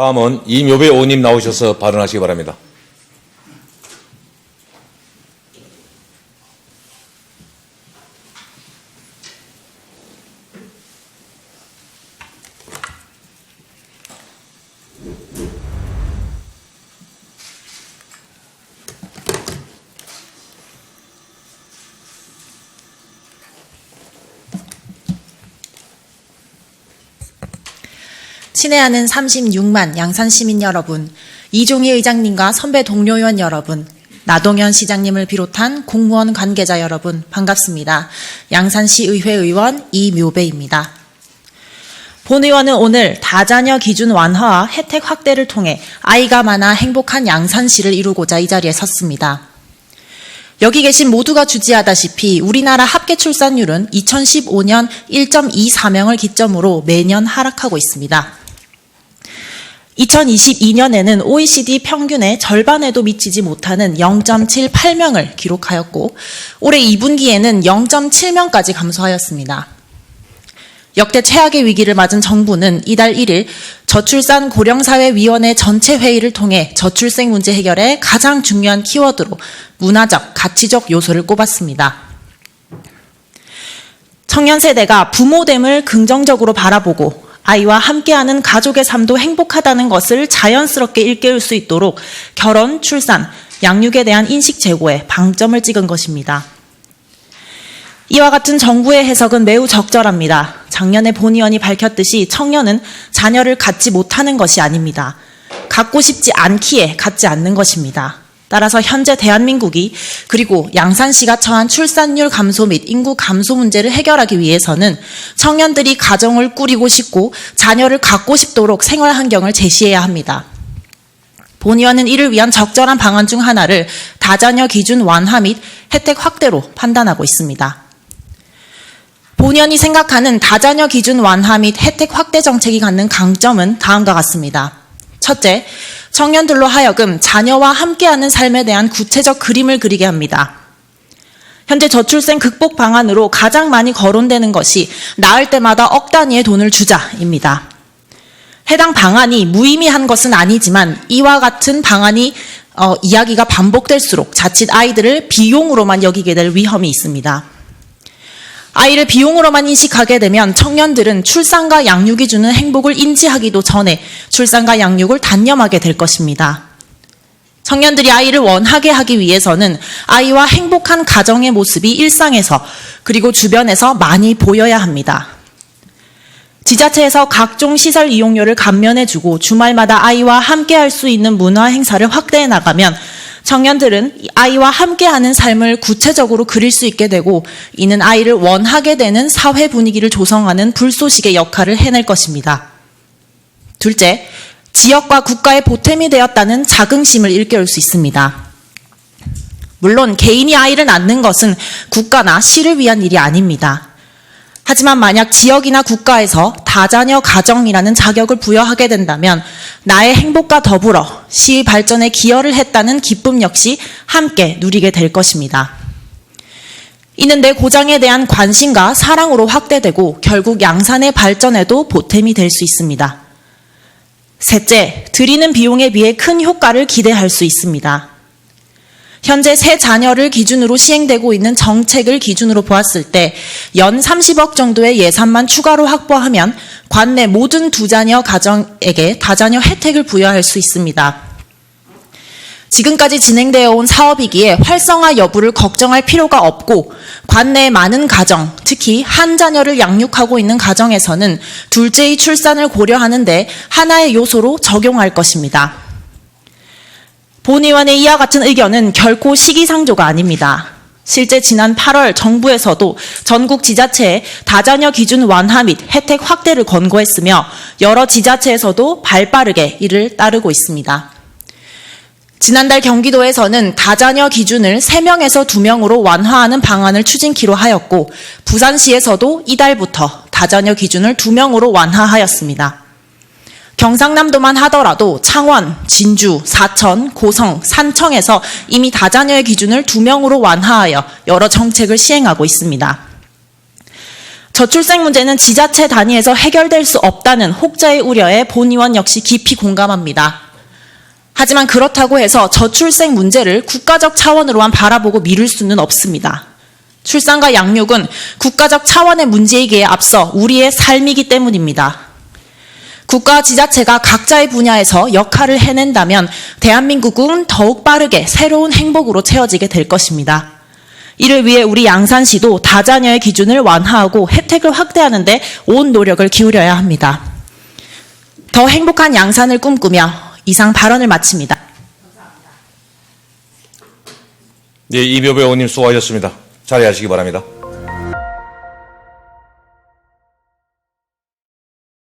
다음은 이묘배 의원님 나오셔서 발언하시기 바랍니다. 친애하는 36만 양산시민 여러분, 이종희 의장님과 선배 동료 의원 여러분, 나동현 시장님을 비롯한 공무원 관계자 여러분 반갑습니다. 양산시 의회 의원 이묘배입니다. 본 의원은 오늘 다자녀 기준 완화와 혜택 확대를 통해 아이가 많아 행복한 양산시를 이루고자 이 자리에 섰습니다. 여기 계신 모두가 주지하다시피 우리나라 합계 출산율은 2015년 1.24명을 기점으로 매년 하락하고 있습니다. 2022년에는 OECD 평균의 절반에도 미치지 못하는 0.78명을 기록하였고 올해 2분기에는 0.7명까지 감소하였습니다. 역대 최악의 위기를 맞은 정부는 이달 1일 저출산 고령사회위원회 전체 회의를 통해 저출생 문제 해결의 가장 중요한 키워드로 문화적, 가치적 요소를 꼽았습니다. 청년 세대가 부모됨을 긍정적으로 바라보고 아이와 함께하는 가족의 삶도 행복하다는 것을 자연스럽게 일깨울 수 있도록 결혼, 출산, 양육에 대한 인식 제고에 방점을 찍은 것입니다. 이와 같은 정부의 해석은 매우 적절합니다. 작년에 본 의원이 밝혔듯이 청년은 자녀를 갖지 못하는 것이 아닙니다. 갖고 싶지 않기에 갖지 않는 것입니다. 따라서 현재 대한민국이 그리고 양산시가 처한 출산율 감소 및 인구 감소 문제를 해결하기 위해서는 청년들이 가정을 꾸리고 싶고 자녀를 갖고 싶도록 생활 환경을 제시해야 합니다. 본 의원은 이를 위한 적절한 방안 중 하나를 다자녀 기준 완화 및 혜택 확대로 판단하고 있습니다. 본 의원이 생각하는 다자녀 기준 완화 및 혜택 확대 정책이 갖는 강점은 다음과 같습니다. 첫째, 청년들로 하여금 자녀와 함께하는 삶에 대한 구체적 그림을 그리게 합니다. 현재 저출생 극복 방안으로 가장 많이 거론되는 것이 낳을 때마다 억 단위의 돈을 주자입니다. 해당 방안이 무의미한 것은 아니지만 이와 같은 방안이 이야기가 반복될수록 자칫 아이들을 비용으로만 여기게 될 위험이 있습니다. 아이를 비용으로만 인식하게 되면 청년들은 출산과 양육이 주는 행복을 인지하기도 전에 출산과 양육을 단념하게 될 것입니다. 청년들이 아이를 원하게 하기 위해서는 아이와 행복한 가정의 모습이 일상에서 그리고 주변에서 많이 보여야 합니다. 지자체에서 각종 시설 이용료를 감면해주고 주말마다 아이와 함께할 수 있는 문화 행사를 확대해 나가면 청년들은 아이와 함께하는 삶을 구체적으로 그릴 수 있게 되고 이는 아이를 원하게 되는 사회 분위기를 조성하는 불쏘시개 역할을 해낼 것입니다. 둘째, 지역과 국가의 보탬이 되었다는 자긍심을 일깨울 수 있습니다. 물론 개인이 아이를 낳는 것은 국가나 시를 위한 일이 아닙니다. 하지만 만약 지역이나 국가에서 다자녀 가정이라는 자격을 부여하게 된다면 나의 행복과 더불어 시 발전에 기여를 했다는 기쁨 역시 함께 누리게 될 것입니다. 이는 내 고장에 대한 관심과 사랑으로 확대되고 결국 양산의 발전에도 보탬이 될 수 있습니다. 셋째, 들이는 비용에 비해 큰 효과를 기대할 수 있습니다. 현재 세 자녀를 기준으로 시행되고 있는 정책을 기준으로 보았을 때 연 30억 정도의 예산만 추가로 확보하면 관내 모든 두 자녀 가정에게 다자녀 혜택을 부여할 수 있습니다. 지금까지 진행되어 온 사업이기에 활성화 여부를 걱정할 필요가 없고 관내의 많은 가정, 특히 한 자녀를 양육하고 있는 가정에서는 둘째의 출산을 고려하는데 하나의 요소로 적용할 것입니다. 본 의원의 이와 같은 의견은 결코 시기상조가 아닙니다. 실제 지난 8월 정부에서도 전국 지자체에 다자녀 기준 완화 및 혜택 확대를 권고했으며 여러 지자체에서도 발빠르게 이를 따르고 있습니다. 지난달 경기도에서는 다자녀 기준을 3명에서 2명으로 완화하는 방안을 추진키로 하였고 부산시에서도 이달부터 다자녀 기준을 2명으로 완화하였습니다. 경상남도만 하더라도 창원, 진주, 사천, 고성, 산청에서 이미 다자녀의 기준을 2명으로 완화하여 여러 정책을 시행하고 있습니다. 저출생 문제는 지자체 단위에서 해결될 수 없다는 혹자의 우려에 본 의원 역시 깊이 공감합니다. 하지만 그렇다고 해서 저출생 문제를 국가적 차원으로만 바라보고 미룰 수는 없습니다. 출산과 양육은 국가적 차원의 문제이기에 앞서 우리의 삶이기 때문입니다. 국가와 지자체가 각자의 분야에서 역할을 해낸다면 대한민국은 더욱 빠르게 새로운 행복으로 채워지게 될 것입니다. 이를 위해 우리 양산시도 다자녀의 기준을 완화하고 혜택을 확대하는 데 온 노력을 기울여야 합니다. 더 행복한 양산을 꿈꾸며 이상 발언을 마칩니다. 네, 이묘배 의원님 수고하셨습니다. 자리하시기 바랍니다.